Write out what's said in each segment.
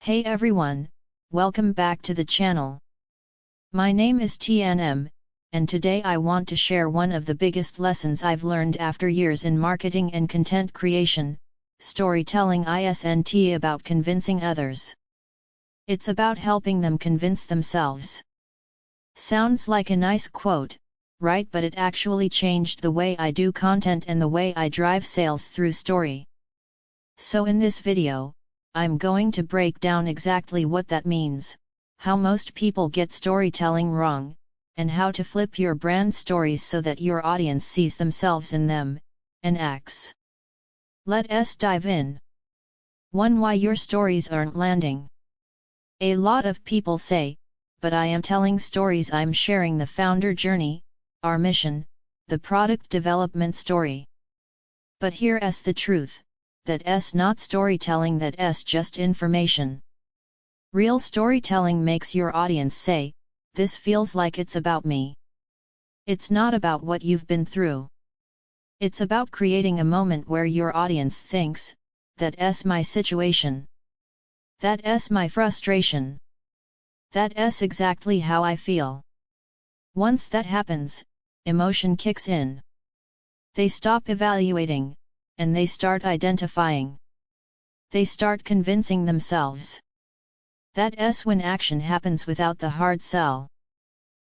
Hey everyone, welcome back to the channel. My name is T&M, and today I want to share one of the biggest lessons I've learned after years in marketing and content creation, storytelling isn't about convincing others. It's about helping them convince themselves. Sounds like a nice quote, right? But it actually changed the way I do content and the way I drive sales through story. So in this video, I'm going to break down exactly what that means, how most people get storytelling wrong, and how to flip your brand stories so that your audience sees themselves in them, and acts. Let's dive in. 1. Why your stories aren't landing. A lot of people say, but I am telling stories, I'm sharing the founder journey, our mission, the product development story. But here's the truth. That's not storytelling, that's just information. Real storytelling makes your audience say, this feels like it's about me. It's not about what you've been through. It's about creating a moment where your audience thinks, that's my situation. That's my frustration. That's exactly how I feel. Once that happens, emotion kicks in. They stop evaluating, and they start identifying. They start convincing themselves. That's when action happens without the hard sell.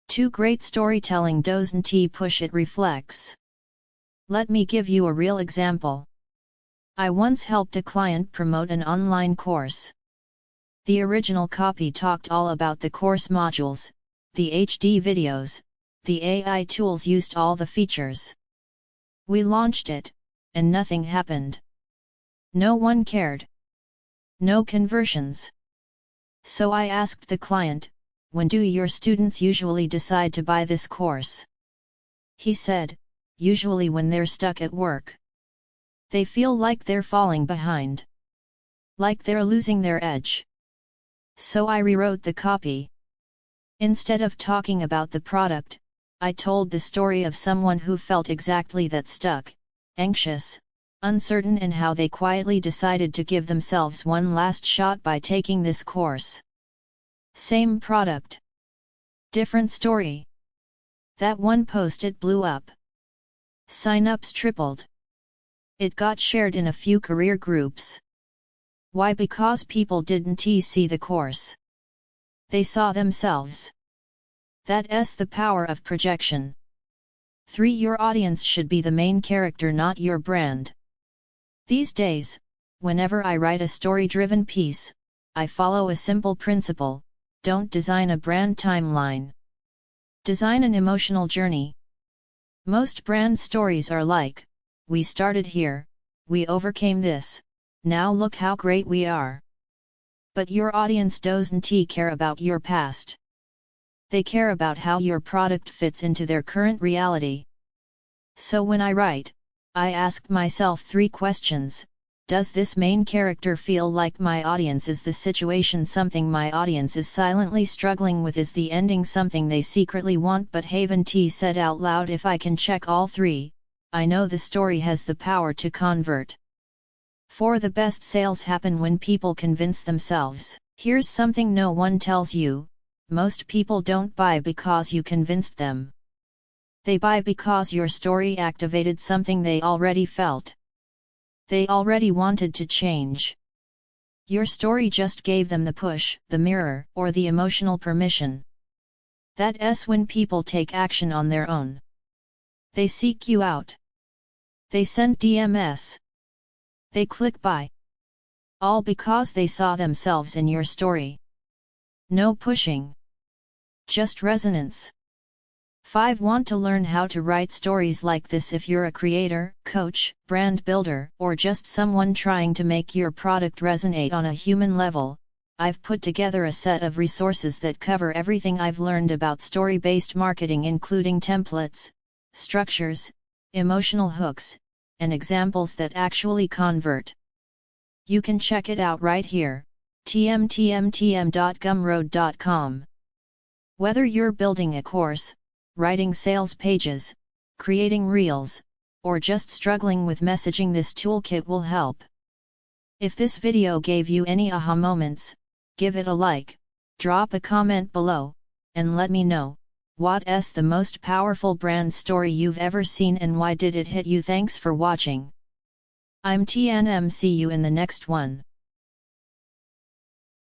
2. Great storytelling doesn't push, it reflects. Let me give you a real example. I once helped a client promote an online course. The original copy talked all about the course modules, the HD videos, the AI tools, used all the features. We launched it, and nothing happened. No one cared. No conversions. So I asked the client, when do your students usually decide to buy this course? He said, usually when they're stuck at work. They feel like they're falling behind. Like they're losing their edge. So I rewrote the copy. Instead of talking about the product, I told the story of someone who felt exactly that, stuck, anxious, uncertain, and how they quietly decided to give themselves one last shot by taking this course. Same product. Different story. That one post, it blew up. Sign-ups tripled. It got shared in a few career groups. Why? Because people didn't see the course. They saw themselves. That's the power of projection. 3. Your audience should be the main character, not your brand. These days, whenever I write a story-driven piece, I follow a simple principle: don't design a brand timeline. Design an emotional journey. Most brand stories are like, we started here, we overcame this, now look how great we are. But your audience doesn't care about your past. They care about how your product fits into their current reality. So when I write, I ask myself 3 questions. Does this main character feel like my audience? Is the situation something my audience is silently struggling with? Is the ending something they secretly want but haven't said out loud? If I can check all 3, I know the story has the power to convert. 4. The best sales happen when people convince themselves. Here's something no one tells you: most people don't buy because you convinced them. They buy because your story activated something they already felt. They already wanted to change. Your story just gave them the push, the mirror, or the emotional permission. That's when people take action on their own. They seek you out. They send DMs. They click buy. All because they saw themselves in your story. No pushing. Just resonance. 5. Want to learn how to write stories like this? If you're a creator, coach, brand builder, or just someone trying to make your product resonate on a human level, I've put together a set of resources that cover everything I've learned about story-based marketing, including templates, structures, emotional hooks, and examples that actually convert. You can check it out right here, tmtm.gumroad.com. Whether you're building a course, writing sales pages, creating reels, or just struggling with messaging, this toolkit will help. If this video gave you any aha moments, Give it a like, drop a comment below, and let me know, what's the most powerful brand story you've ever seen and why did it hit you? Thanks for watching. I'm T&M. See you in the next one.